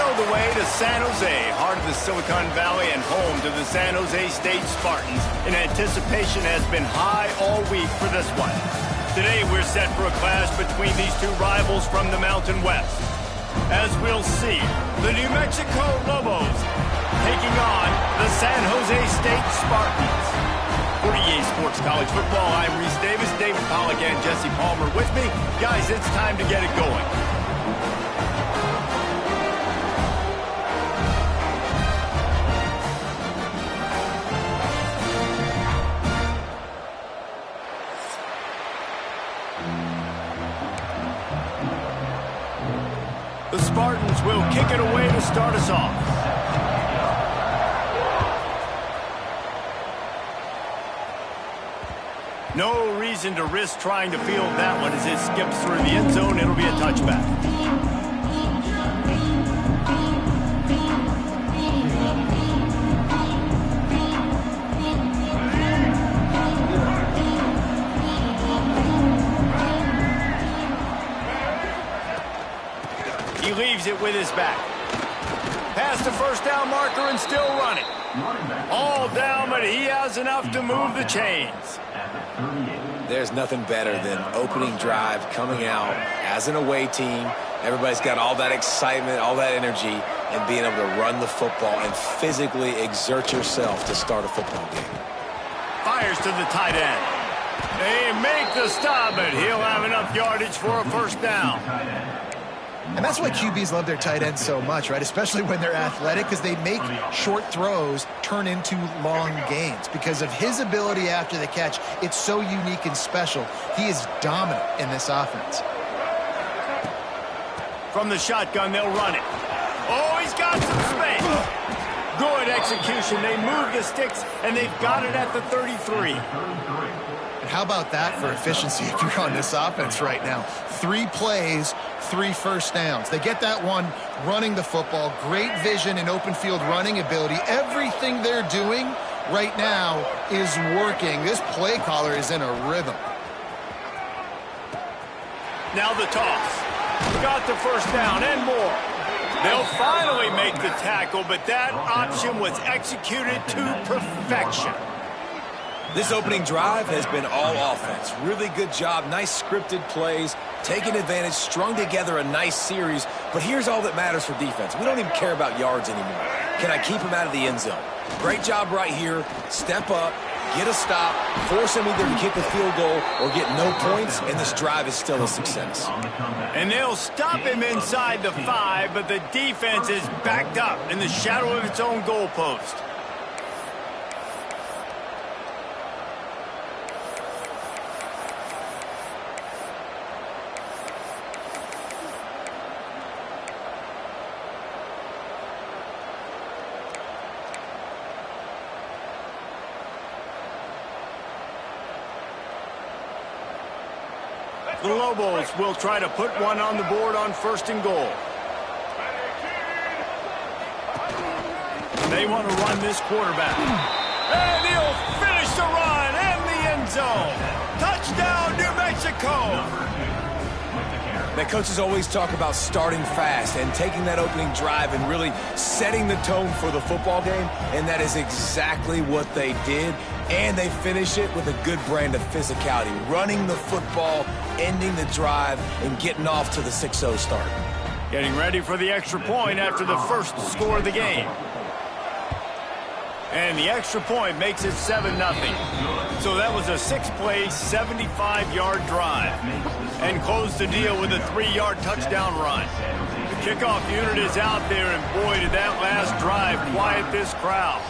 know the way to San Jose, heart of the Silicon Valley and home to the San Jose State Spartans. And anticipation has been high all week for this one. Today we're set for a clash between these two rivals from the Mountain West. As we'll see, the New Mexico Lobos taking on the San Jose State Spartans. For EA Sports College Football, I'm Reese Davis, David Pollack, and Jesse Palmer with me. Guys, it's time to get it going. The Spartans will kick it away to start us off. No reason to risk trying to field that one as it skips through the end zone. It'll be a touchback. He leaves it with his back. Past the first down marker and still running. All down, but he has enough to move the chains. There's nothing better than opening drive, coming out as an away team. Everybody's got all that excitement, all that energy, and being able to run the football and physically exert yourself to start a football game. Fires to the tight end. They make the stop, but he'll have enough yardage for a first down. And that's why QBs love their tight ends so much, right? Especially when they're athletic, because they make short throws turn into long gains. Because of his ability after the catch, it's so unique and special. He is dominant in this offense. From the shotgun, they'll run it. Oh, he's got some space. Good execution. They move the sticks, and they've got it at the 33. And how about that for efficiency if you're on this offense right now? 3 plays, 3 first downs. They get that one running the football. Great vision and open field running ability. Everything they're doing right now is working. This play caller is in a rhythm. Now the toss. Got the first down and more. They'll finally make the tackle, but that option was executed to perfection. This opening drive has been all offense. Really good job, nice scripted plays, taking advantage, strung together a nice series. But here's all that matters for defense. We don't even care about yards anymore. Can I keep him out of the end zone? Great job right here. Step up, get a stop, force him either to kick a field goal or get no points, and this drive is still a success. And they'll stop him inside the 5, but the defense is backed up in the shadow of its own goalpost. The Lobos will try to put one on the board on 1st and goal. They want to run this quarterback. And he'll finish the run in the end zone. Touchdown, New Mexico. The coaches always talk about starting fast and taking that opening drive and really setting the tone for the football game, and that is exactly what they did. And they finish it with a good brand of physicality, running the football, ending the drive, and getting off to the 6-0 start. Getting ready for the extra point after the first score of the game. And the extra point makes it 7-0. So that was a 6-play, 75-yard drive. And closed the deal with a 3-yard touchdown run. The kickoff unit is out there, and boy, did that last drive quiet this crowd.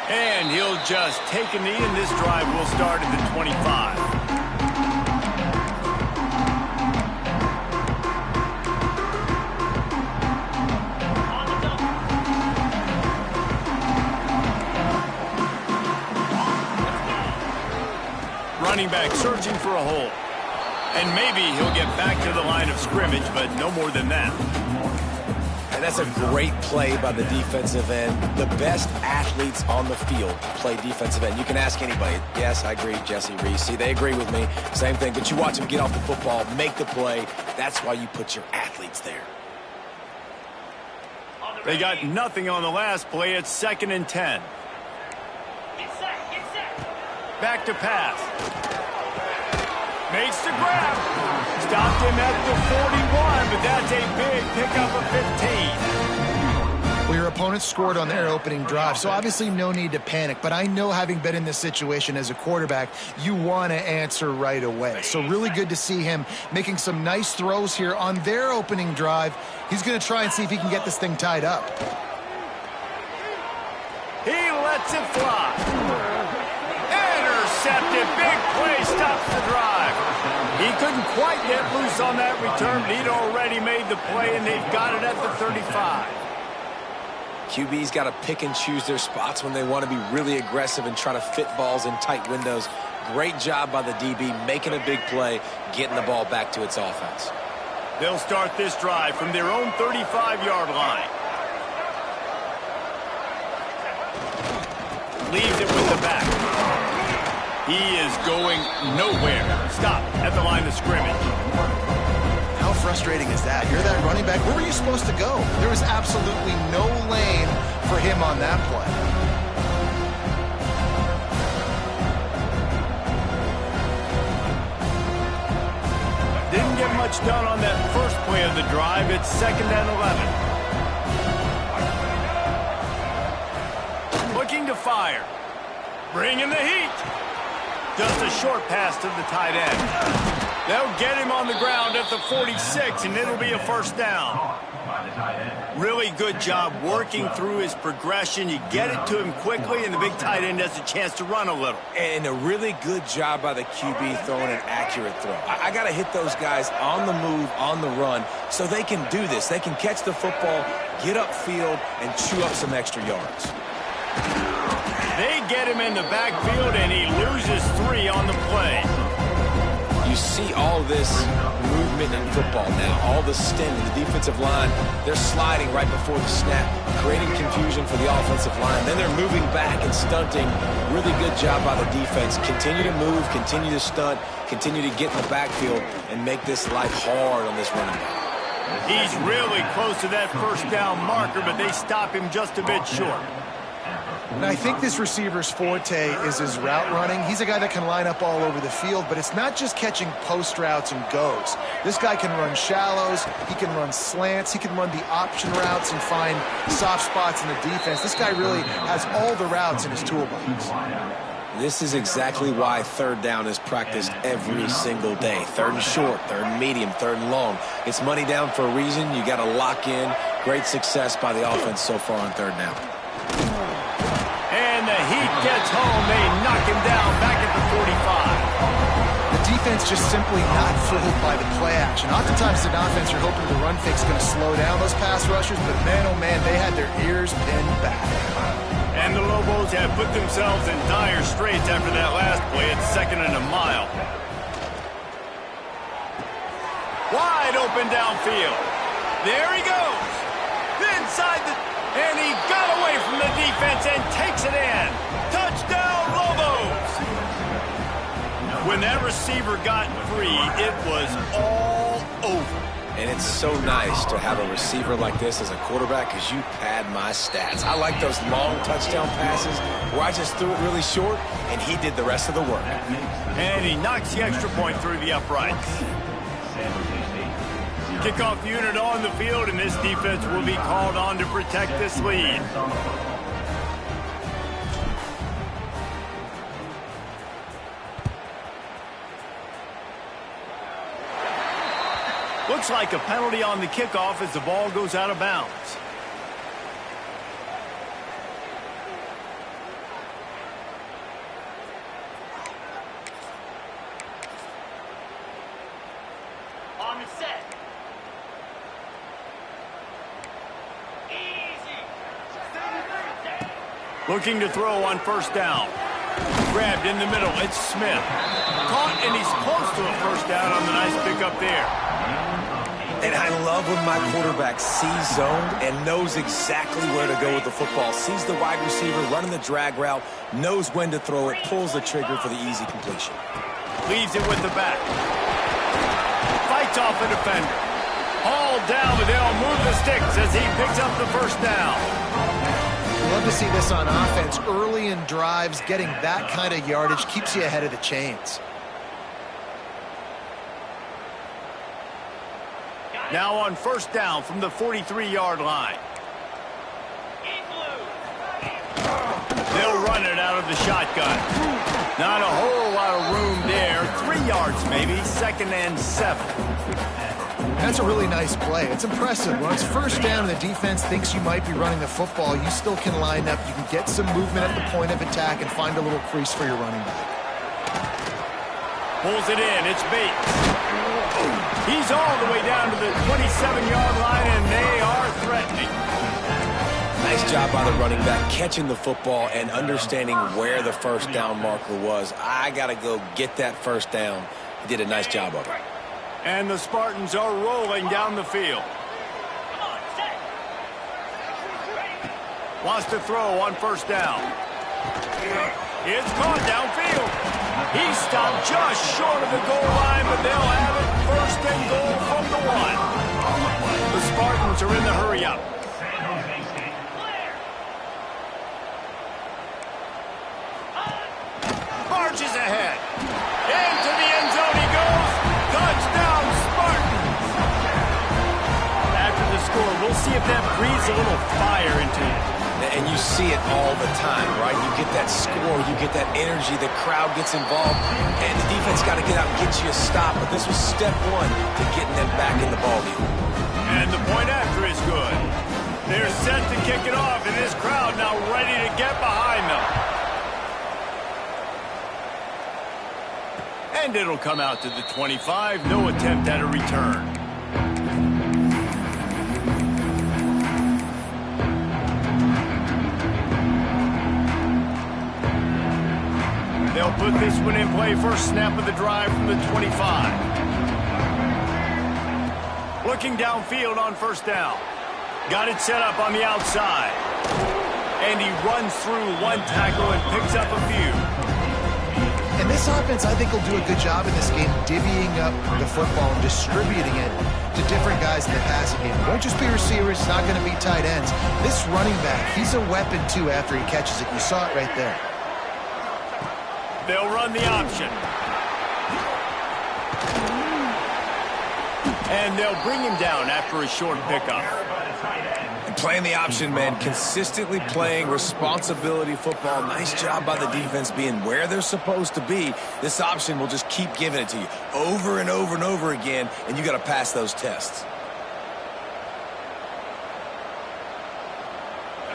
And he'll just take a knee, and this drive will start at the 25. Running back searching for a hole. And maybe he'll get back to the line of scrimmage, but no more than that. And And that's a great play by the defensive end. The best athletes on the field play defensive end. You can ask anybody. Yes, I agree, Jesse Reese. They agree with me. Same thing. But you watch them get off the football, make the play. That's why you put your athletes there. They got nothing on the last play. It's 2nd and 10. Back to pass. Makes the grab. Stopped him at the 41, but that's a big pickup of 15. Well, your opponent scored on their opening drive, so obviously no need to panic. But I know, having been in this situation as a quarterback, you want to answer right away. So really good to see him making some nice throws here on their opening drive. He's going to try and see if he can get this thing tied up. He lets it fly. Intercepted. Big play stops the drive. He couldn't quite get loose on that return, but he'd already made the play, and they've got it at the 35. QB's got to pick and choose their spots when they want to be really aggressive and try to fit balls in tight windows. Great job by the DB making a big play, getting the ball back to its offense. They'll start this drive from their own 35-yard line. Leaves it with the back. He is going nowhere. Stop at the line of scrimmage. How frustrating is that? You're that running back. Where were you supposed to go? There was absolutely no lane for him on that play. Didn't get much done on that first play of the drive. It's 2nd and 11. Looking to fire. Bringing the heat. Just a short pass to the tight end. They'll get him on the ground at the 46, and it'll be a first down. Really good job working through his progression. You get it to him quickly, and the big tight end has a chance to run a little. And a really good job by the QB throwing an accurate throw. I got to hit those guys on the move, on the run, so they can do this. They can catch the football, get upfield, and chew up some extra yards. They get him in the backfield, and he loses 3 on the play. You see all this movement in football now, all the stint in the defensive line. They're sliding right before the snap, creating confusion for the offensive line. Then they're moving back and stunting. Really good job by the defense. Continue to move, continue to stunt, continue to get in the backfield, and make this life hard on this running back. He's really close to that first down marker, but they stop him just a bit short. And I think this receiver's forte is his route running. He's a guy that can line up all over the field, but it's not just catching post routes and goes. This guy can run shallows, he can run slants, he can run the option routes and find soft spots in the defense. This guy really has all the routes in his toolbox. This is exactly why 3rd down is practiced every single day. 3rd and short, 3rd and medium, 3rd and long. It's money down for a reason. You got to lock in. Great success by the offense so far on 3rd down. And the heat gets home. They knock him down back at the 45. The defense just simply not fooled by the play action. Oftentimes, an offense, you're hoping the run fake is going to slow down those pass rushers, but man, oh man, they had their ears pinned back. And the Lobos have put themselves in dire straits after that last play. It's 2nd and a mile. Wide open downfield. There he goes. Inside the... And he got away from the defense and takes it in. Touchdown, Lobos! When that receiver got free, it was all over. And it's so nice to have a receiver like this as a quarterback because you pad my stats. I like those long touchdown passes where I just threw it really short and he did the rest of the work. And he knocks the extra point through the uprights. Kickoff unit on the field, and this defense will be called on to protect this lead. Looks like a penalty on the kickoff as the ball goes out of bounds. On the set. Looking to throw on 1st down. Grabbed in the middle. It's Smith. Caught, and he's close to a 1st down on the nice pickup there. And I love when my quarterback sees zoned and knows exactly where to go with the football. Sees the wide receiver running the drag route, knows when to throw it, pulls the trigger for the easy completion. Leaves it with the back. Fights off a defender. Hauled down, but they'll move the sticks as he picks up the first down. Love to see this on offense. Early in drives, getting that kind of yardage keeps you ahead of the chains. Now on first down from the 43-yard line. They'll run it out of the shotgun. Not a whole lot of room there. 3 yards maybe, 2nd and 7. That's a really nice play. It's impressive. When it's first down and the defense thinks you might be running the football, you still can line up. You can get some movement at the point of attack and find a little crease for your running back. Pulls it in. It's Bates. He's all the way down to the 27-yard line, and they are threatening. Nice job by the running back, catching the football and understanding where the first down marker was. I got to go get that first down. He did a nice job of it. And the Spartans are rolling down the field. Wants to throw on first down. It's caught downfield. He's stopped just short of the goal line, but they'll have it 1st and goal from the 1. The Spartans are in the hurry-up. Marches ahead. Into the end zone he goes. Touchdown, Spartans! After the score, we'll see if that breathes a little fire into it. And you see it all the time, right? You get that score, you get that energy, the crowd gets involved, and the defense got to get out and get you a stop. But this was step 1 to getting them back in the ballgame. And the point after is good. They're set to kick it off, and this crowd now ready to get behind them. And it'll come out to the 25. No attempt at a return. They'll put this one in play. First snap of the drive from the 25. Looking downfield on first down. Got it set up on the outside. And he runs through one tackle and picks up a few. And this offense, I think, will do a good job in this game divvying up the football and distributing it to different guys in the passing game. It won't just be receivers. It's not going to be tight ends. This running back, he's a weapon, too, after he catches it. You saw it right there. They'll run the option. And they'll bring him down after a short pickup. And playing the option, man, consistently playing responsibility football. Nice job by the defense being where they're supposed to be. This option will just keep giving it to you over and over and over again, and you got to pass those tests.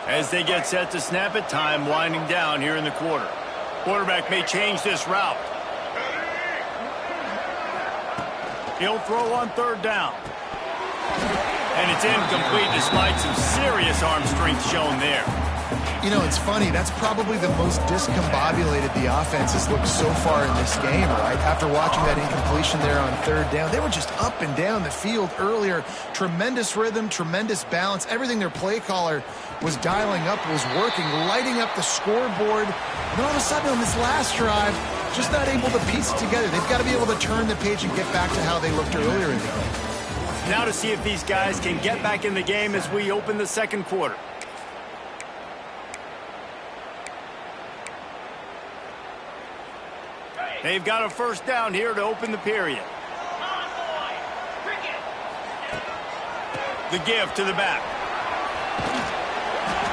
As they get set to snap it, time winding down here in the quarter. Quarterback may change this route. He'll throw on third down. And it's incomplete despite some serious arm strength shown there. You know, it's funny. That's probably the most discombobulated the offense has looked so far in this game, right? After watching that incompletion there on third down, they were just up and down the field earlier. Tremendous rhythm, tremendous balance. Everything their play caller was dialing up was working, lighting up the scoreboard. And all of a sudden on this last drive, just not able to piece it together. They've got to be able to turn the page and get back to how they looked earlier in the game. Now to see if these guys can get back in the game as we open the second quarter. They've got a first down here to open the period. The give to the back.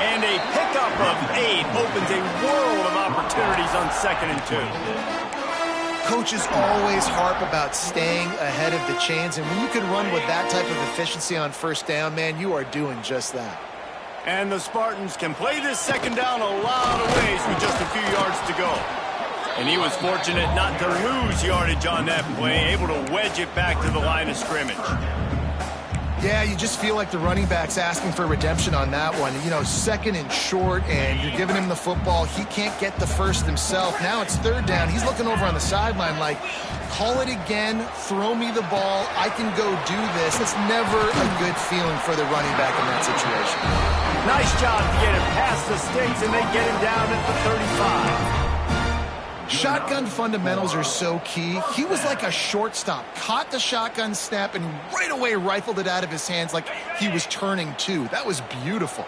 And a pickup of 8 opens a world of opportunities on 2nd and 2. Coaches always harp about staying ahead of the chains, and when you can run with that type of efficiency on first down, man, you are doing just that. And the Spartans can play this second down a lot of ways with just a few yards to go. And he was fortunate not to lose yardage on that play, able to wedge it back to the line of scrimmage. Yeah, you just feel like the running back's asking for redemption on that one. You know, second and short, and you're giving him the football. He can't get the first himself. Now it's third down. He's looking over on the sideline like, call it again, throw me the ball, I can go do this. It's never a good feeling for the running back in that situation. Nice job to get him past the sticks, and they get him down at the 35. Shotgun fundamentals are so key. He was like a shortstop, caught the shotgun snap, and right away rifled it out of his hands like he was turning two. That was beautiful.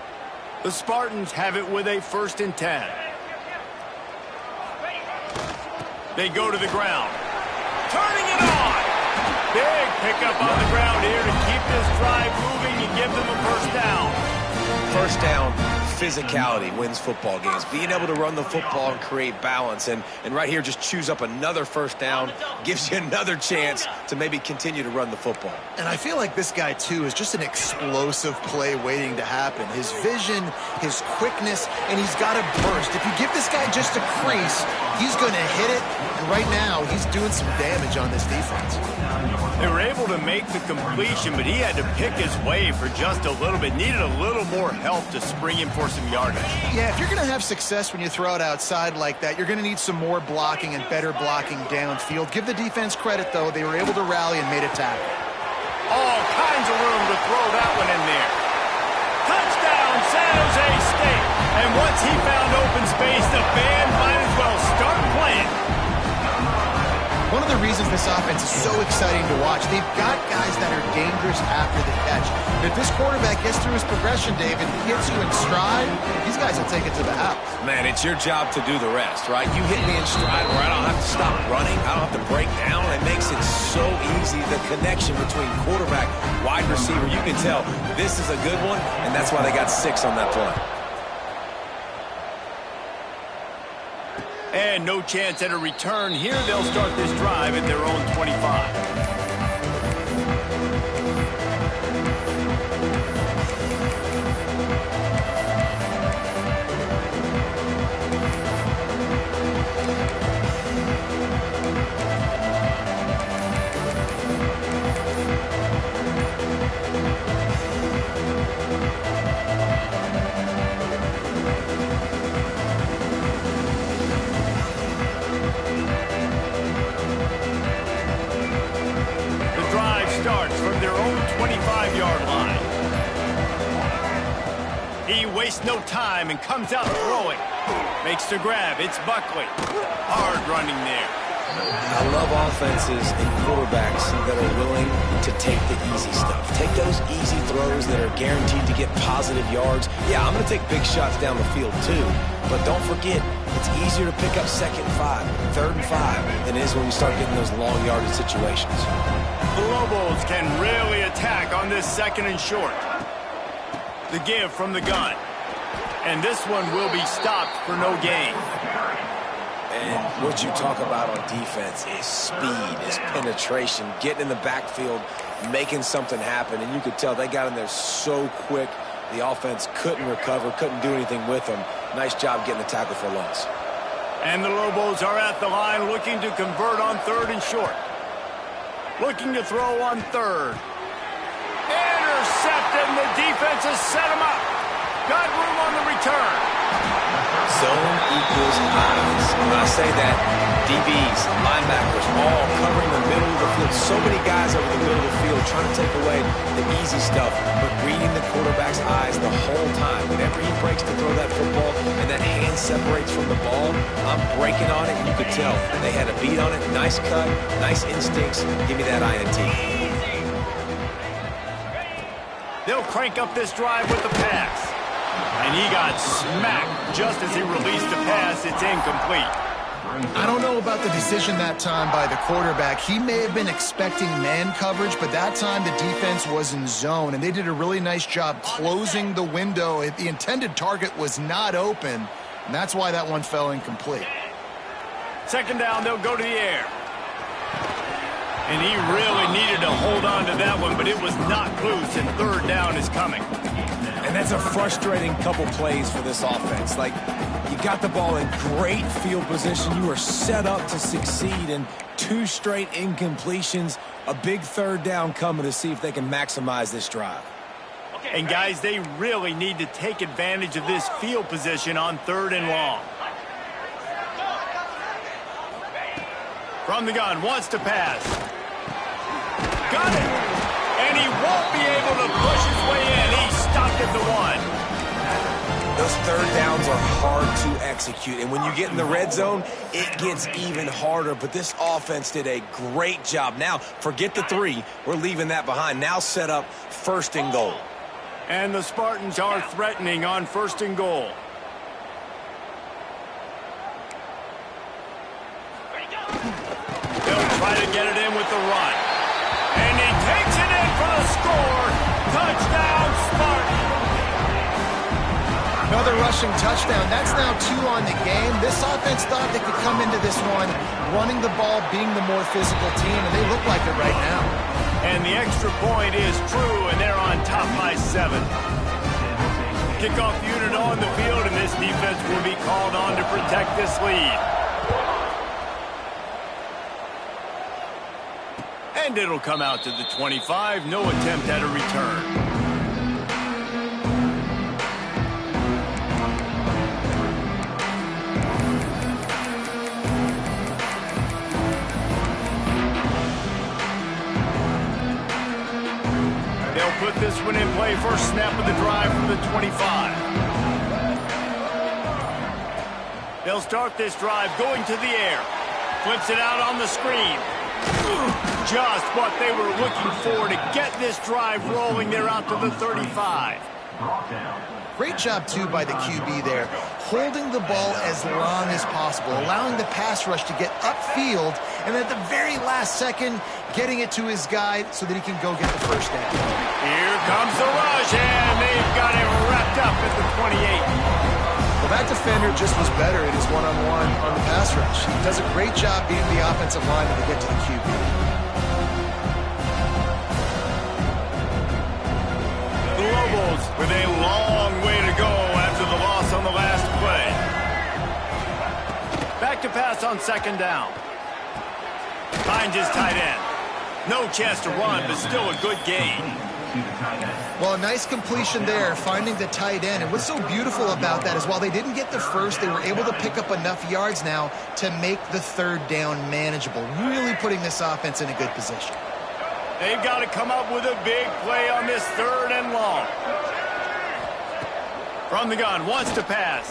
The Spartans have it with a 1st and 10. They go to the ground. Turning it on. Big pickup on the ground here to keep this drive moving and give them a 1st down. 1st down, physicality wins football games. Being able to run the football and create balance. And right here, just choose up another 1st down, gives you another chance to maybe continue to run the football. And I feel like this guy, too, is just an explosive play waiting to happen. His vision, his quickness, and he's got a burst. If you give this guy just a crease, he's going to hit it. And right now, he's doing some damage on this defense. They were able to make the completion, but he had to pick his way for just a little bit. Needed a little more help to spring him for some yardage. Yeah, if you're going to have success when you throw it outside like that, you're going to need some more blocking and better blocking downfield. Give the defense credit, though. They were able to rally and made a tackle. All kinds of room to throw that one in there. Touchdown, San Jose State. And once he found open space, the band might as well start playing. One of the reasons this offense is so exciting to watch, they've got guys that are dangerous after the catch. If this quarterback gets through his progression, David, hits you in stride, these guys will take it to the house. Man, it's your job to do the rest, right? You hit me in stride where I don't have to stop running. I don't have to break down. It makes it so easy. The connection between quarterback, wide receiver, you can tell this is a good one, and that's why they got 6 on that play. And no chance at a return here. They'll start this drive at their own 25. From their own 25-yard line. He wastes no time and comes out throwing. Makes the grab. It's Buckley. Hard running there. I love offenses and quarterbacks that are willing to take the easy stuff. Take those easy throws that are guaranteed to get positive yards. Yeah, I'm going to take big shots down the field too, but don't forget, it's easier to pick up 2nd and 5, 3rd and 5 than it is when we start getting those long yardage situations. The Lobos can really attack on this 2nd and short. The give from the gun. And this one will be stopped for no gain. And what you talk about on defense is speed, is penetration, getting in the backfield, making something happen. And you could tell they got in there so quick, the offense couldn't recover, couldn't do anything with them. Nice job getting the tackle for loss. And the Lobos are at the line looking to convert on 3rd and short. Looking to throw on 3rd. Intercepted, and the defense has set him up. Got room on the return. Zone equals eyes. When I say that, DBs, linebackers, all covering the middle of the field. So many guys over the middle of the field trying to take away the easy stuff, but reading the quarterback's eyes the whole time. Whenever he breaks to throw that football and that hand separates from the ball, I'm breaking on it, and you could tell they had a beat on it. Nice cut, nice instincts. Give me that INT. They'll crank up this drive with the pass. And he got smacked just as he released the pass. It's incomplete. I don't know about the decision that time by the quarterback. He may have been expecting man coverage, but that time the defense was in zone, and they did a really nice job closing the window. The intended target was not open, and that's why that one fell incomplete. 2nd down, they'll go to the air. And he really needed to hold on to that one, but it was knocked loose, and 3rd down is coming. And that's a frustrating couple plays for this offense. Like, you got the ball in great field position. You are set up to succeed, and 2 2 straight incompletions, a big third down coming to see if they can maximize this drive. And guys, they really need to take advantage of this field position on 3rd and long. From the gun, wants to pass. Got it! And he won't be able to push his way in. He stopped at the 1. Those third downs are hard to execute, and when you get in the red zone, it gets even harder, but this offense did a great job. Now, forget the 3. We're leaving that behind. Now set up 1st and goal. And the Spartans are threatening on 1st and goal. They'll try to get it in with the run. And he takes it in for the score. Touchdown, Spartans. Another rushing touchdown. That's now 2 on the game. This offense thought they could come into this one running the ball, being the more physical team, and they look like it right now. And the extra point is true, and they're on top by 7. Kickoff unit on the field, and this defense will be called on to protect this lead. And it'll come out to the 25. No attempt at a return. Put this one in play. First snap of the drive from the 25. They'll start this drive going to the air. Flips it out on the screen. Just what they were looking for to get this drive rolling. They're out to the 35. Great job, too, by the QB there. Holding the ball as long as possible, allowing the pass rush to get upfield, and at the very last second, getting it to his guy so that he can go get the first down. Here comes the rush, and they've got it wrapped up at the 28. Well, that defender just was better in his one-on-one on the pass rush. He does a great job being the offensive lineman to get to the QB. The Lobos with a long way to go after the loss on the last play. Back to pass on 2nd down. Finds his tight end. No chance to run, but still a good gain. Well, a nice completion there, finding the tight end. And what's so beautiful about that is while they didn't get the first, they were able to pick up enough yards now to make the 3rd down manageable, really putting this offense in a good position. They've got to come up with a big play on this 3rd and long. From the gun, wants to pass.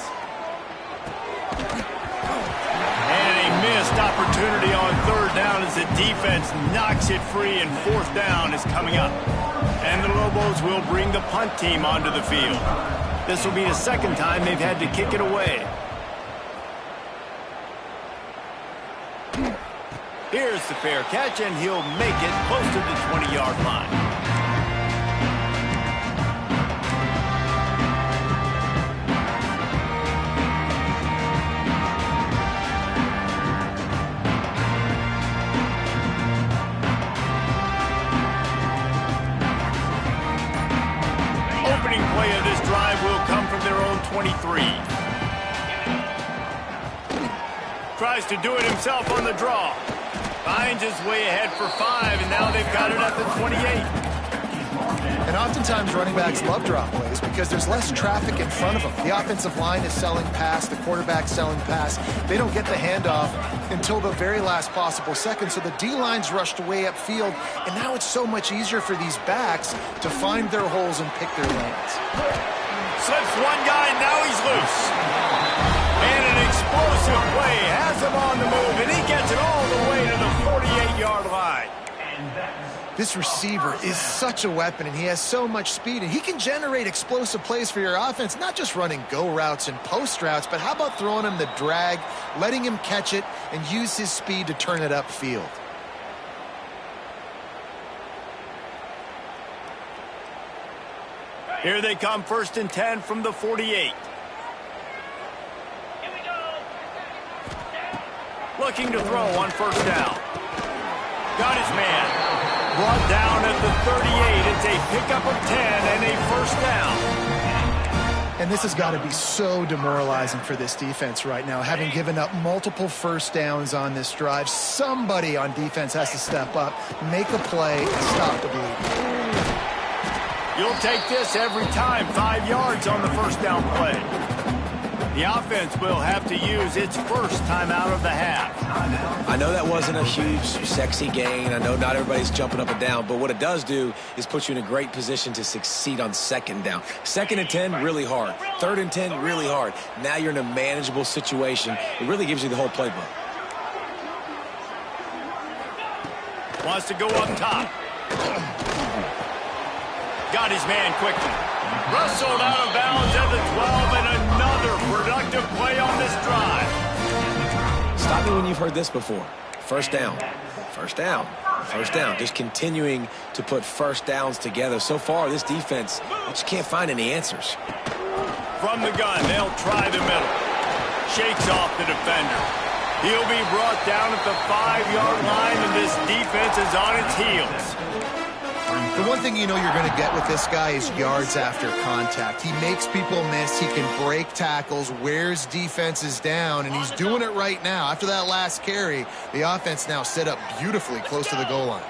And a missed opportunity on 3rd down as the defense knocks it free, and 4th down is coming up. And the Lobos will bring the punt team onto the field. This will be the 2nd time they've had to kick it away. Here's the fair catch, and he'll make it close to the 20-yard line. Opening play of this drive will come from their own 23. Tries to do it himself on the draw. Finds his way ahead for 5, and now they've got it at the 28. And oftentimes running backs love drop plays because there's less traffic in front of them. The offensive line is selling pass, the quarterback's selling pass. They don't get the handoff until the very last possible second, so the D-line's rushed way upfield, and now it's so much easier for these backs to find their holes and pick their lanes. Slips one guy, now he's loose. And an explosive play has him on the move, and he gets it all the way to the 48-yard line. This receiver is such a weapon, and he has so much speed, and he can generate explosive plays for your offense, not just running go routes and post routes, but how about throwing him the drag, letting him catch it, and use his speed to turn it upfield. Here they come, 1st and 10 from the 48. Looking to throw on 1st down. Got his man. Brought down at the 38. It's a pickup of 10 and a 1st down. And this has got to be so demoralizing for this defense right now, having given up multiple first downs on this drive. Somebody on defense has to step up, make a play, and stop the bleeding. You'll take this every time. 5 yards on the first down play. The offense will have to use its first timeout of the half. I know that wasn't a huge, sexy gain. I know not everybody's jumping up and down, but what it does do is put you in a great position to succeed on second down. 2nd and 10, really hard. 3rd and 10, really hard. Now you're in a manageable situation. It really gives you the whole playbook. Wants to go up top. Got his man quickly. Wrestled out of bounds at the 12, and another productive play on this drive. Stop me when you've heard this before. First down. First down. First down. Just continuing to put first downs together. So far, this defense, I just can't find any answers. From the gun, they'll try the middle. Shakes off the defender. He'll be brought down at the 5-yard line, and this defense is on its heels. The one thing you know you're going to get with this guy is yards after contact. He makes people miss. He can break tackles, wears defenses down, and he's doing it right now. After that last carry, the offense now set up beautifully close to the goal line.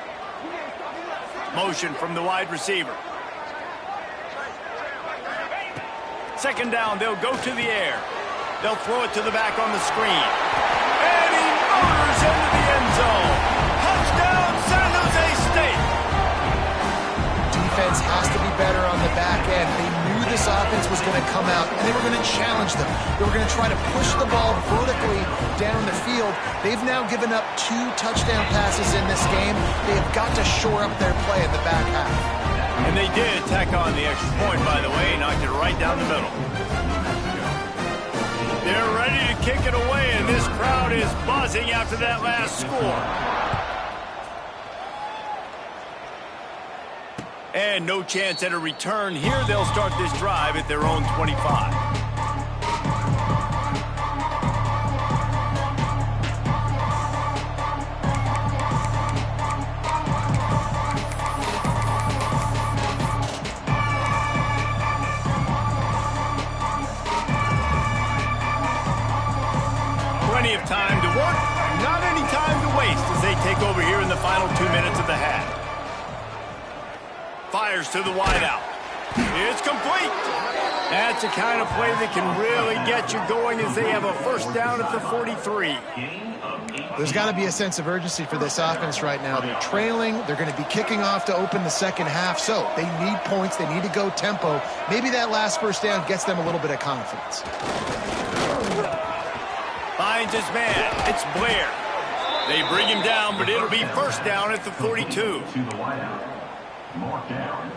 Motion from the wide receiver. 2nd down, they'll go to the air. They'll throw it to the back on the screen. And he motors into the end zone. Touchdown, San Jose State. Defense has to be better on the back end. They knew this offense was going to come out, and they were going to challenge them. They were going to try to push the ball vertically down the field. They've now given up 2 touchdown passes in this game. They have got to shore up their play in the back half. And they did tack on the extra point, by the way, knocked it right down the middle. They're ready to kick it away, and this crowd is buzzing after that last score. And no chance at a return here. They'll start this drive at their own 25. Plenty of time to work, not any time to waste as they take over here in the final 2 minutes of the half. Fires to the wideout. It's complete. That's the kind of play that can really get you going as they have a first down at the 43. There's got to be a sense of urgency for this offense right now. They're trailing. They're going to be kicking off to open the second half. So they need points. They need to go tempo. Maybe that last first down gets them a little bit of confidence. Finds his man. It's Blair. They bring him down, but it'll be first down at the 42. Marked down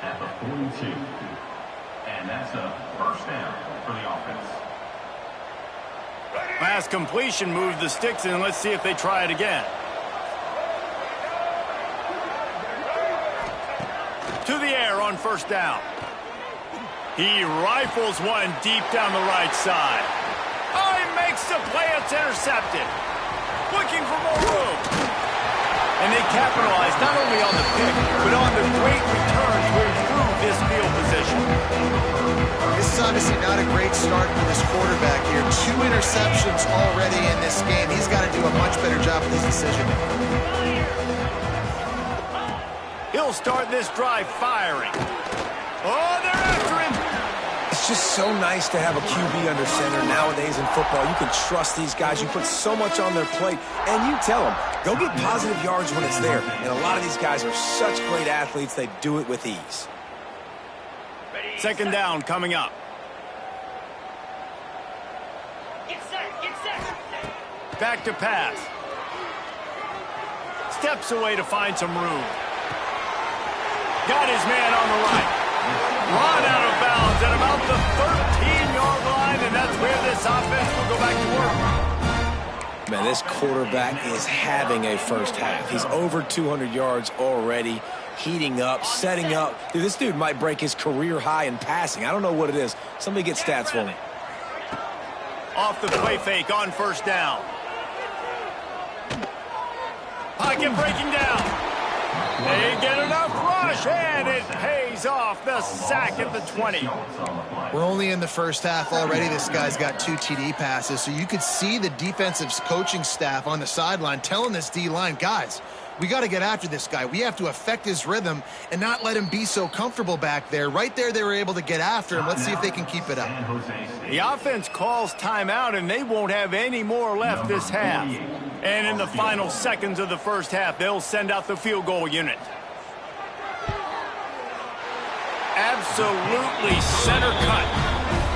at the 42. And that's a first down for the offense. Last completion moved the sticks in. Let's see if they try it again. To the air on first down. He rifles one deep down the right side. Oh, he makes the play. It's intercepted. Looking for more room. And they capitalize not only on the pick, but on the great return to improve this field position. This is obviously not a great start for this quarterback here. 2 interceptions already in this game. He's got to do a much better job with his decision-making. He'll start this drive firing. Oh, they're after him. It's just so nice to have a QB under center nowadays in football. You can trust these guys. You put so much on their plate, and you tell them, go get positive yards when it's there. And a lot of these guys are such great athletes, they do it with ease. 2nd down coming up. Get set. Back to pass. Steps away to find some room. Got his man on the right. Run out of bounds at about the 13-yard line, and that's where this offense will go back to work. Man, this quarterback is having a first half. He's over 200 yards already, heating up, setting up. Dude, this dude might break his career high in passing. I don't know what it is. Somebody get stats for me. Off the play fake on first down. Pocket breaking down. They get enough rush, and it pays off. The sack at the 20. We're only in the first half already. This guy's got 2 TD passes, so you could see the defensive coaching staff on the sideline telling this D-line, guys, we got to get after this guy. We have to affect his rhythm and not let him be so comfortable back there. Right there, they were able to get after him. Let's see if they can keep it up. The offense calls timeout, and they won't have any more left this half. And in the final seconds of the first half, they'll send out the field goal unit. Absolutely center cut.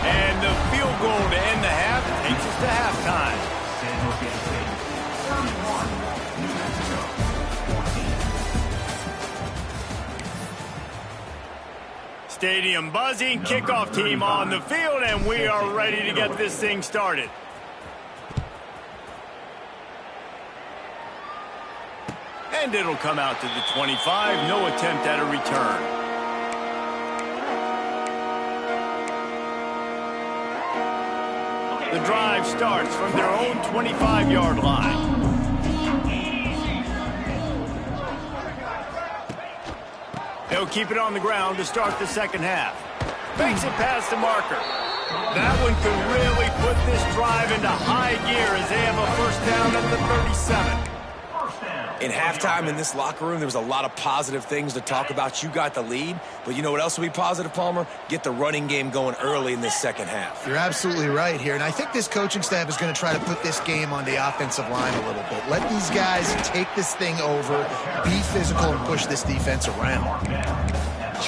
And the field goal to end the half takes us to halftime. San Jose State 31, New Mexico 14. Stadium buzzing, kickoff team on the field, and we are ready to get this thing started. And it'll come out to the 25, no attempt at a return. The drive starts from their own 25-yard line. They'll keep it on the ground to start the second half. Fakes it past the marker. That one could really put this drive into high gear as they have a first down at the 37. In halftime in this locker room, there was a lot of positive things to talk about. You got the lead, but you know what else will be positive, Palmer? Get the running game going early in this second half. You're absolutely right here, and I think this coaching staff is going to try to put this game on the offensive line a little bit. Let these guys take this thing over, be physical, and push this defense around.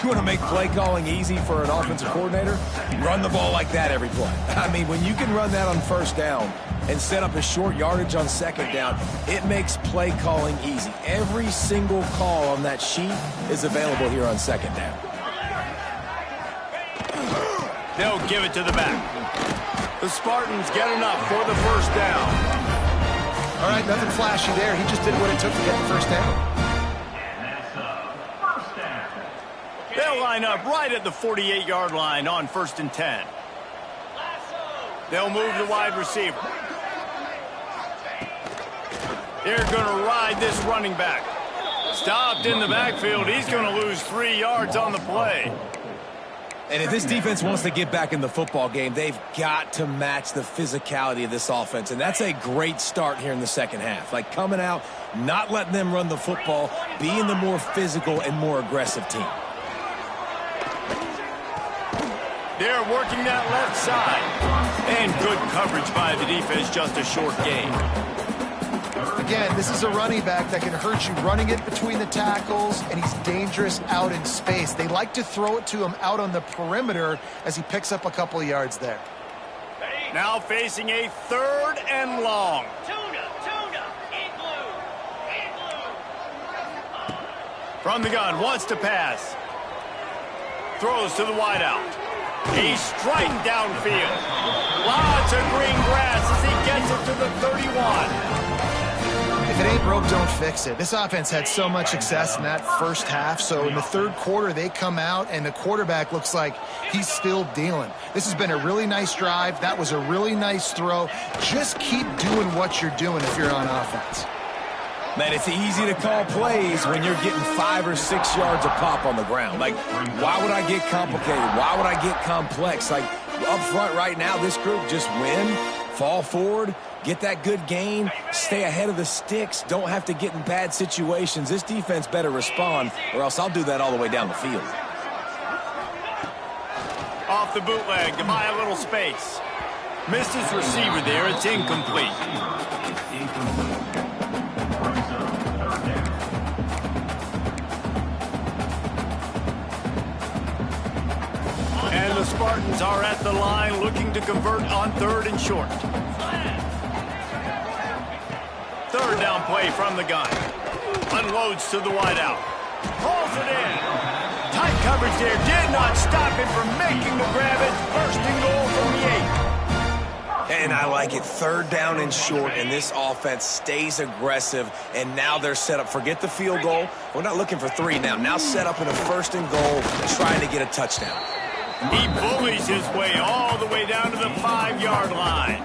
You want to make play calling easy for an offensive coordinator? Run the ball like that every play. I mean, when you can run that on first down and set up a short yardage on second down, it makes play calling easy. Every single call on that sheet is available here on second down. They'll give it to the back. The Spartans get enough for the first down. All right, nothing flashy there. He just did what it took to get the first down. They'll line up right at the 48-yard line on 1st and 10. They'll move the wide receiver. They're going to ride this running back. Stopped in the backfield. He's going to lose 3 yards on the play. And if this defense wants to get back in the football game, they've got to match the physicality of this offense. And that's a great start here in the second half. Like coming out, not letting them run the football, being the more physical and more aggressive team. They're working that left side. And good coverage by the defense, just a short gain. Again, this is a running back that can hurt you running it between the tackles, and he's dangerous out in space. They like to throw it to him out on the perimeter as he picks up a couple of yards there. Now facing a 3rd and long. From the gun, wants to pass. Throws to the wideout. He's striking downfield. Lots of green grass as he gets it to the 31. If it ain't broke, don't fix it. This offense had so much success in that first half, so in the third quarter, they come out, and the quarterback looks like he's still dealing. This has been a really nice drive. That was a really nice throw. Just keep doing what you're doing if you're on offense. Man, it's easy to call plays when you're getting 5 or 6 yards a pop on the ground. Like, why would I get complicated? Why would I get complex? Like, up front right now, this group just win, fall forward, get that good gain, stay ahead of the sticks, don't have to get in bad situations. This defense better respond, or else I'll do that all the way down the field. Off the bootleg to buy a little space. Missed his receiver there. It's incomplete. And the Spartans are at the line looking to convert on 3rd and short. 3rd down play from the gun. Unloads to the wideout. Pulls it in. Tight coverage there. Did not stop him from making the grab. It's 1st and goal from the 8. And I like it. 3rd down and short, and this offense stays aggressive, and now they're set up. Forget the field goal. We're not looking for 3 now. Now set up in a 1st and goal, trying to get a touchdown. He bullies his way all the way down to the 5-yard line.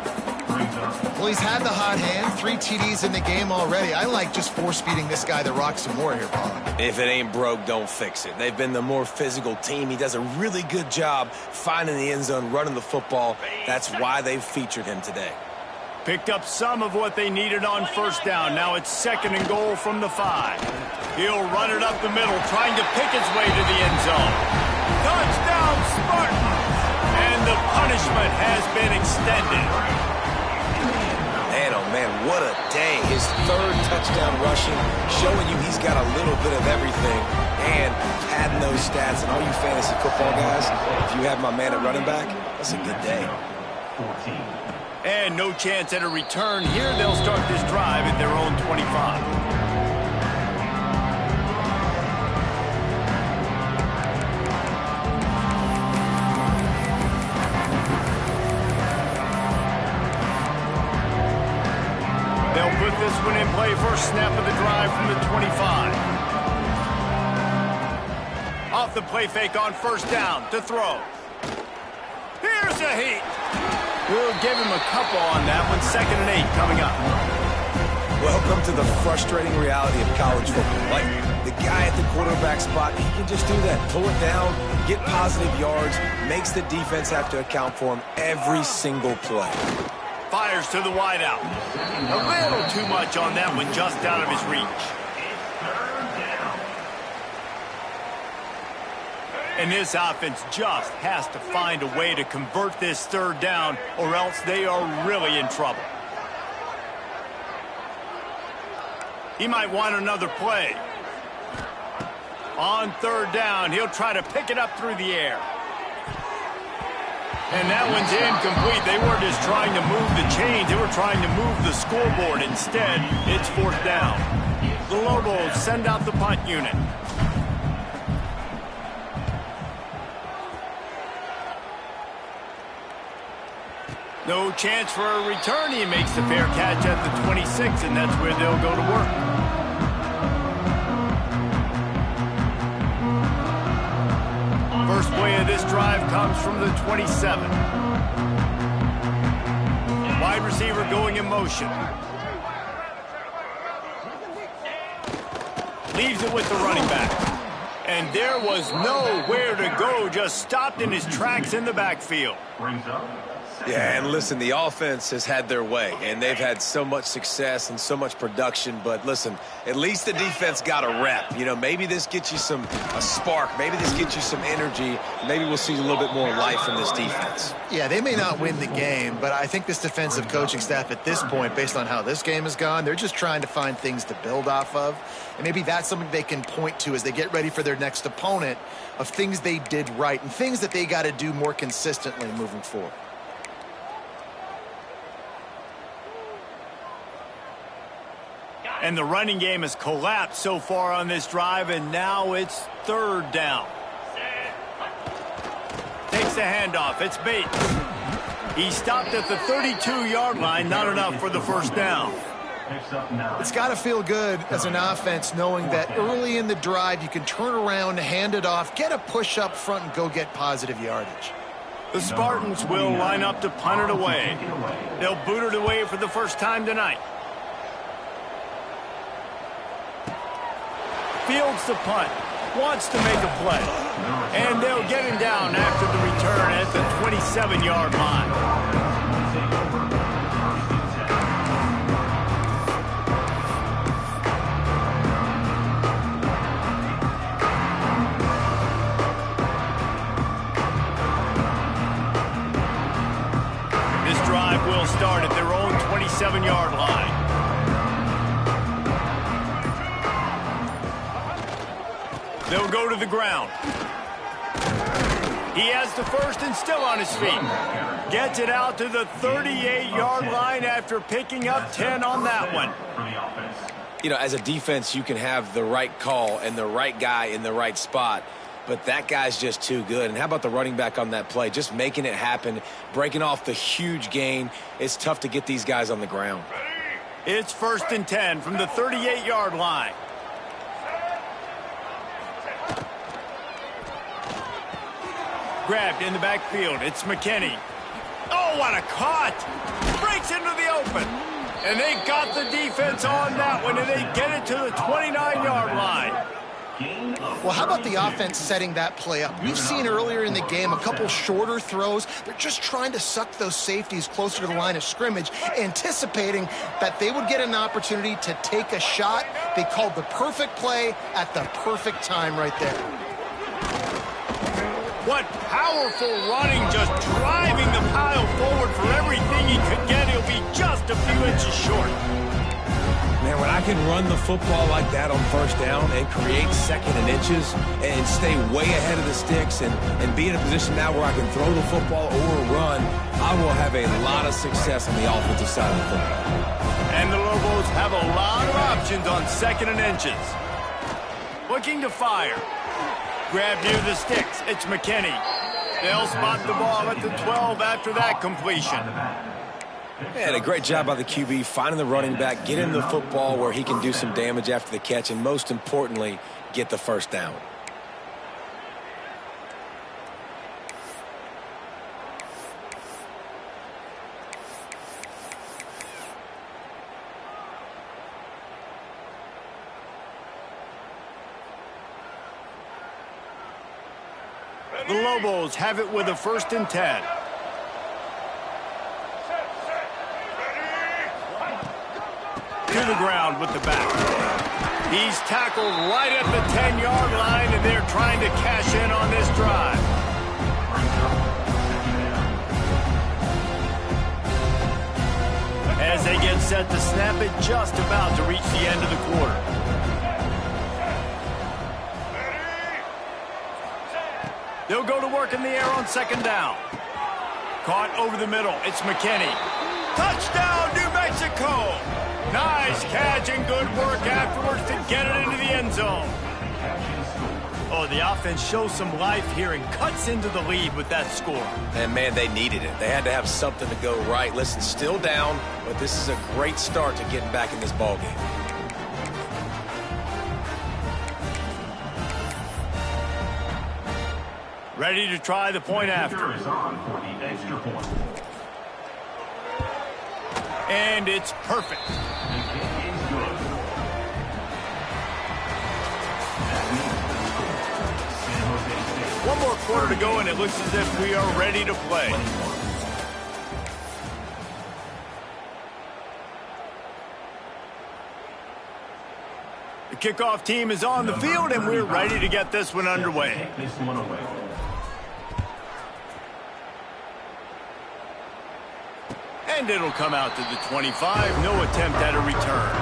Well, he's had the hot hand, 3 TDs in the game already. I like just force-feeding this guy the rock some more here, Paul. If it ain't broke, don't fix it. They've been the more physical team. He does a really good job finding the end zone, running the football. That's why they've featured him today. Picked up some of what they needed on first down. Now it's 2nd and goal from the 5. He'll run it up the middle, trying to pick his way to the end zone. Touchdown, Spartans! And the punishment has been extended. Man, oh man, what a day. His 3rd touchdown rushing, showing you he's got a little bit of everything. And adding those stats, and all you fantasy football guys, if you have my man at running back, that's a good day. 14. And no chance at a return here. They'll start this drive at their own 25. They'll put this one in play. First snap of the drive from the 25. Off the play fake on first down to throw. Here's a heat. We'll give him a couple on that one. 2nd and 8 coming up. Welcome to the frustrating reality of college football. Like, the guy at the quarterback spot, he can just do that. Pull it down, get positive yards, makes the defense have to account for him every single play. Fires to the wideout. A little too much on that one, just out of his reach. And this offense just has to find a way to convert this 3rd down, or else they are really in trouble. He might want another play. On 3rd down, he'll try to pick it up through the air. And that one's incomplete. They weren't just trying to move the chains. They were trying to move the scoreboard. Instead, it's 4th down. The Lobos send out the punt unit. No chance for a return. He makes the fair catch at the 26, and that's where they'll go to work. First play of this drive comes from the 27. Wide receiver going in motion. Leaves it with the running back. And there was nowhere to go, just stopped in his tracks in the backfield. Brings up. Yeah, and listen, the offense has had their way, and they've had so much success and so much production. But listen, at least the defense got a rep. You know, maybe this gets you a spark. Maybe this gets you some energy. Maybe we'll see a little bit more life from this defense. Yeah, they may not win the game, but I think this defensive coaching staff at this point, based on how this game has gone, they're just trying to find things to build off of. And maybe that's something they can point to as they get ready for their next opponent, of things they did right and things that they got to do more consistently moving forward. And the running game has collapsed so far on this drive, and now it's 3rd down. Takes the handoff. It's Bates. He stopped at the 32-yard line. Not enough for the 1st down. It's got to feel good as an offense knowing that early in the drive you can turn around, hand it off, get a push up front, and go get positive yardage. The Spartans will line up to punt it away. They'll boot it away for the first time tonight. Fields the punt, wants to make a play, and they'll get him down after the return at the 27-yard line. This drive will start at their own 27-yard line. They'll go to the ground. He has the first and still on his feet. Gets it out to the 38-yard line after picking up 10 on that one. You know, as a defense, you can have the right call and the right guy in the right spot, but that guy's just too good. And how about the running back on that play? Just making it happen, breaking off the huge gain. It's tough to get these guys on the ground. It's 1st and 10 from the 38-yard line. Grabbed in the backfield. It's McKinney. Oh, what a cut! Breaks gets into the open. And they got the defense on that one, and they get it to the 29-yard line. Well, how about the offense setting that play up? We've seen earlier in the game a couple shorter throws. They're just trying to suck those safeties closer to the line of scrimmage, anticipating that they would get an opportunity to take a shot. They called the perfect play at the perfect time right there. What powerful running, just driving the pile forward for everything he could get. He'll be just a few inches short. Man, when I can run the football like that on first down and create second and inches and stay way ahead of the sticks and be in a position now where I can throw the football or run, I will have a lot of success on the offensive side of the football. And the Lobos have a lot of options on second and inches. Looking to fire. Grab near the sticks. It's McKinney. They'll spot the ball at the 12 after that completion. And a great job by the QB finding the running back, getting the football where he can do some damage after the catch, and most importantly, get the first down. The Lobos have it with a 1st and 10. To the ground with the back. He's tackled right at the 10-yard line, and they're trying to cash in on this drive. As they get set to snap it, just about to reach the end of the quarter. They'll go to work in the air on 2nd down. Caught over the middle. It's McKinney. Touchdown, New Mexico! Nice catch and good work afterwards to get it into the end zone. Oh, the offense shows some life here and cuts into the lead with that score. And, man, they needed it. They had to have something to go right. Listen, still down, but this is a great start to getting back in this ballgame. Ready to try the point after. And it's perfect. One more quarter to go, and it looks as if we are ready to play. The kickoff team is on the field, and we're ready to get this one underway. And it'll come out to the 25. No attempt at a return.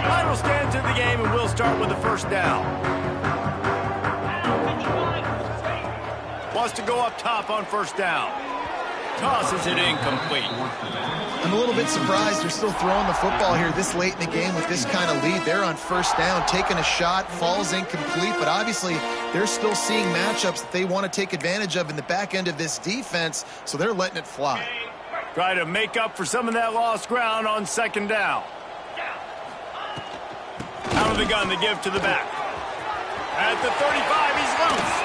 Final stands in the game, and we'll start with the 1st down. Wants to go up top on 1st down. Tosses it incomplete. I'm a little bit surprised they're still throwing the football here this late in the game with this kind of lead. They're on 1st down, taking a shot, falls incomplete, but obviously they're still seeing matchups that they want to take advantage of in the back end of this defense, so they're letting it fly. Try to make up for some of that lost ground on 2nd down. Out of the gun, they give to the back. At the 35, he's loose.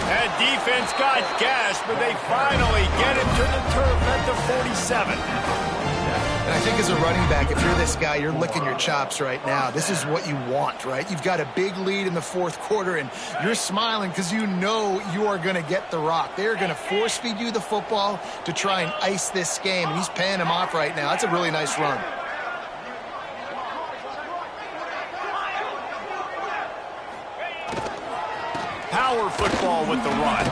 That defense got gashed, but they finally get him to the turf at the 47. And I think as a running back, if you're this guy, you're licking your chops right now. This is what you want, right? You've got a big lead in the 4th quarter, and you're smiling because you know you are going to get the rock. They're going to force feed you the football to try and ice this game, and he's paying him off right now. That's a really nice run. Power football with the run.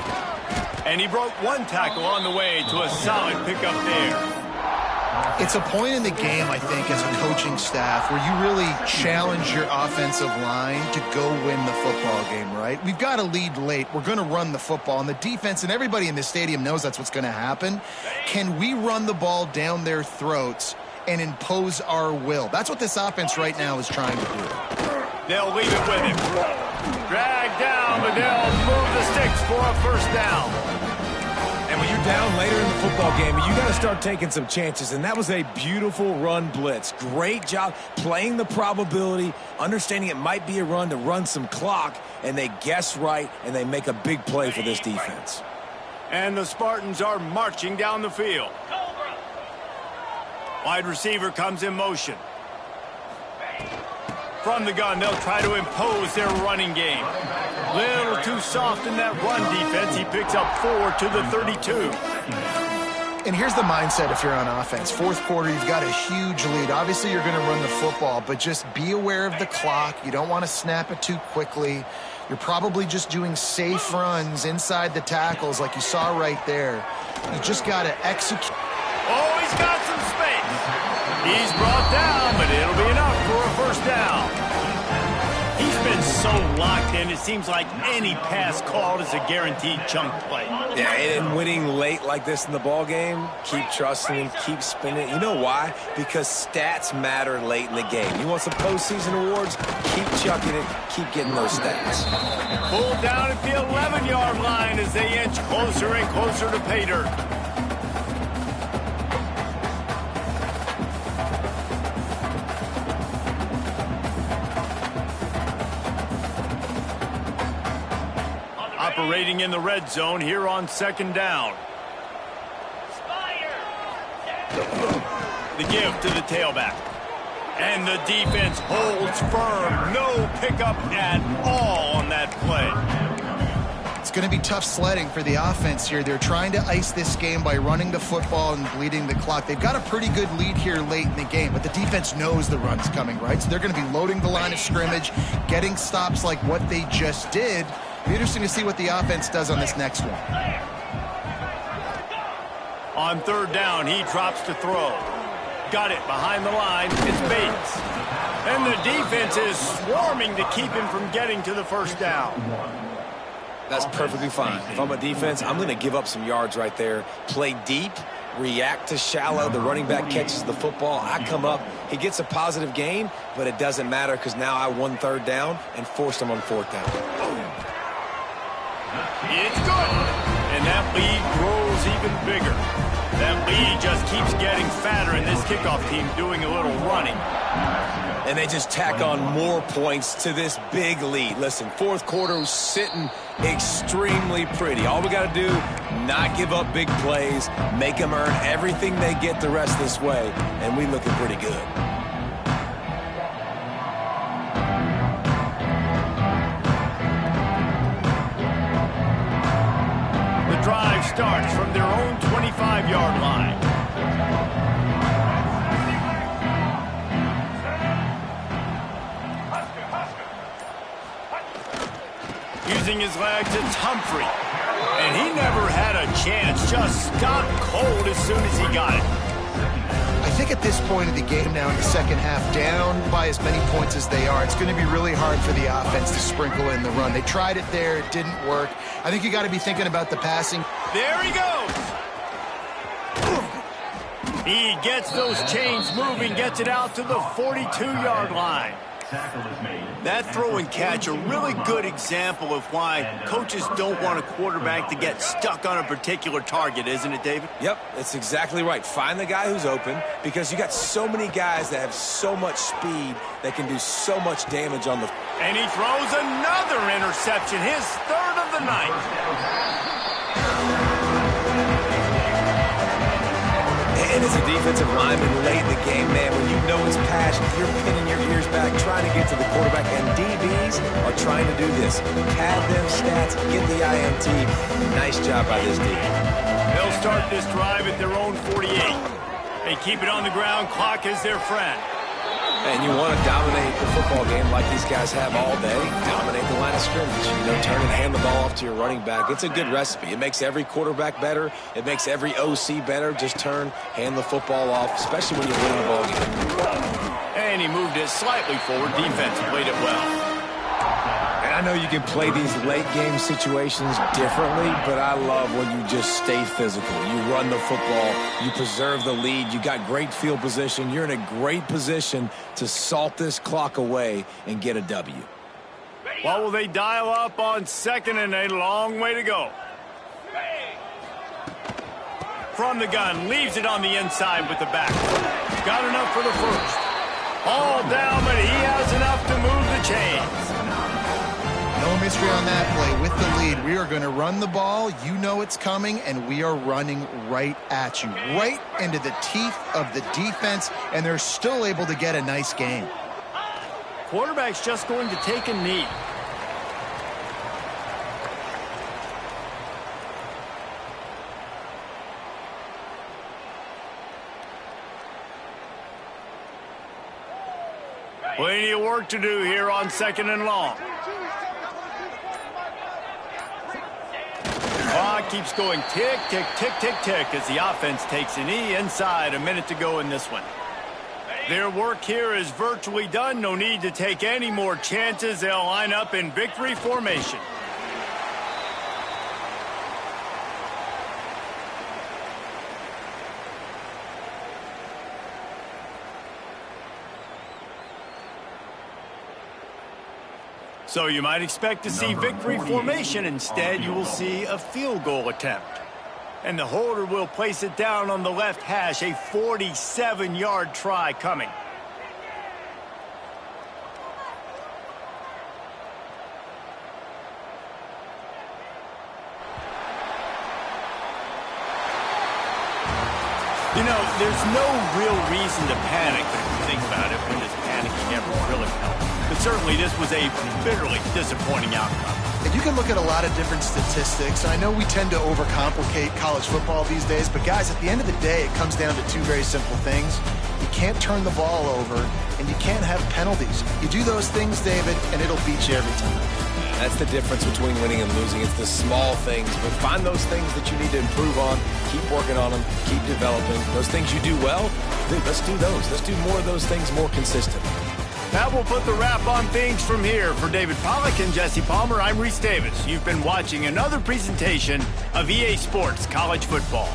And he broke one tackle on the way to a solid pickup there. It's a point in the game, I think, as a coaching staff where you really challenge your offensive line to go win the football game, right? We've got a lead late. We're going to run the football. And the defense and everybody in the stadium knows that's what's going to happen. Can we run the ball down their throats and impose our will? That's what this offense right now is trying to do. They'll leave it with him. Dragged down, but they'll move the sticks for a 1st down. And when you you're down later in the football game, you got to start taking some chances, and that was a beautiful run blitz. Great job playing the probability, understanding it might be a run to run some clock, and they guess right, and they make a big play for this defense. And the Spartans are marching down the field. Wide receiver comes in motion. From the gun, they'll try to impose their running game. Little too soft in that run defense. He picks up 4 to the 32. And here's the mindset if you're on offense. Fourth quarter, you've got a huge lead. Obviously, you're going to run the football, but just be aware of the clock. You don't want to snap it too quickly. You're probably just doing safe runs inside the tackles like you saw right there. You just got to execute. Oh, he's got some space. He's brought down, but it'll be enough for a first down. He's been so locked in, it seems like any pass called is a guaranteed chunk play. Yeah, and winning late like this in the ball game, keep trusting him, keep spinning. You know why? Because stats matter late in the game. You want some postseason awards? Keep chucking it, keep getting those stats. Pulled down at the 11-yard line as they inch closer and closer to pay dirt. Operating in the red zone here on second down. The give to the tailback. And the defense holds firm. No pickup at all on that play. It's going to be tough sledding for the offense here. They're trying to ice this game by running the football and bleeding the clock. They've got a pretty good lead here late in the game, but the defense knows the run's coming, right? So they're going to be loading the line of scrimmage, getting stops like what they just did. It'll be interesting to see what the offense does on this next one. On third down, he drops to throw. Got it behind the line. It's Bates. And the defense is swarming to keep him from getting to the first down. That's perfectly fine. If I'm a defense, I'm going to give up some yards right there. Play deep, react to shallow. The running back catches the football. I come up. He gets a positive gain, but it doesn't matter because now I won third down and forced him on fourth down. It's good. And that lead grows even bigger. That lead just keeps getting fatter, and this kickoff team doing a little running. And they just tack on more points to this big lead. Listen, fourth quarter was sitting extremely pretty. All we got to do, not give up big plays, make them earn everything they get the rest of this way, and we looking pretty good. The drive starts from their own 25-yard line. Using his legs, it's Humphrey. And he never had a chance. Just got cold as soon as he got it. I think at this point of the game now in the second half, down by as many points as they are, it's going to be really hard for the offense to sprinkle in the run. They tried it there. It didn't work. I think you got to be thinking about the passing. There he goes. He gets those chains moving, gets it out to the 42-yard line. That throw and catch, a really good example of why coaches don't want a quarterback to get stuck on a particular target, isn't it, David? Yep, that's exactly right. Find the guy who's open because you got so many guys that have so much speed that can do so much damage on the... And he throws another interception, his third of the night. And as a defensive lineman late in the game, man, when you know it's passion, you're pinning your ears back, trying to get to the quarterback, and DBs are trying to do this. Pad them stats, get the INT. Nice job by this D. They'll start this drive at their own 48. They keep it on the ground, clock is their friend. And you want to dominate the football game like these guys have all day. Dominate the line of scrimmage. You know, turn and hand the ball off to your running back. It's a good recipe. It makes every quarterback better. It makes every OC better. Just turn, hand the football off, especially when you're winning the ball game. And he moved it slightly forward. Defense played it well. And I know you can play these late game situations differently, but I love when you just stay physical. You run the football, you preserve the lead, you got great field position, you're in a great position to salt this clock away and get a W. What will they dial up on second and a long way to go? from the gun. Leaves it on the inside with the back. Got enough for the first. All down, but he has enough to move the chains. No mystery on that play. With the lead, we are going to run the ball. You know it's coming, and we are running right at you. Right into the teeth of the defense, and they're still able to get a nice game. Quarterback's just going to take a knee. Plenty of work to do here on 2nd and long. Clock keeps going tick, tick, tick, tick, tick as the offense takes a knee inside. A minute to go in this one. Their work here is virtually done. No need to take any more chances. They'll line up in victory formation. So you might expect to see victory formation. Instead, you will see a field goal attempt. And the holder will place it down on the left hash. A 47-yard try coming. You know, there's no real reason to panic, but if you think about it, when does panicking ever really help? But certainly this was a bitterly disappointing outcome. And you can look at a lot of different statistics. I know we tend to overcomplicate college football these days, but guys, at the end of the day, it comes down to two very simple things. You can't turn the ball over, and you can't have penalties. You do those things, David, and it'll beat you every time. That's the difference between winning and losing. It's the small things, but find those things that you need to improve on. Keep working on them. Keep developing. Those things you do well, dude, let's do those. Let's do more of those things more consistently. That will put the wrap on things from here. For David Pollack and Jesse Palmer, I'm Reese Davis. You've been watching another presentation of EA Sports College Football.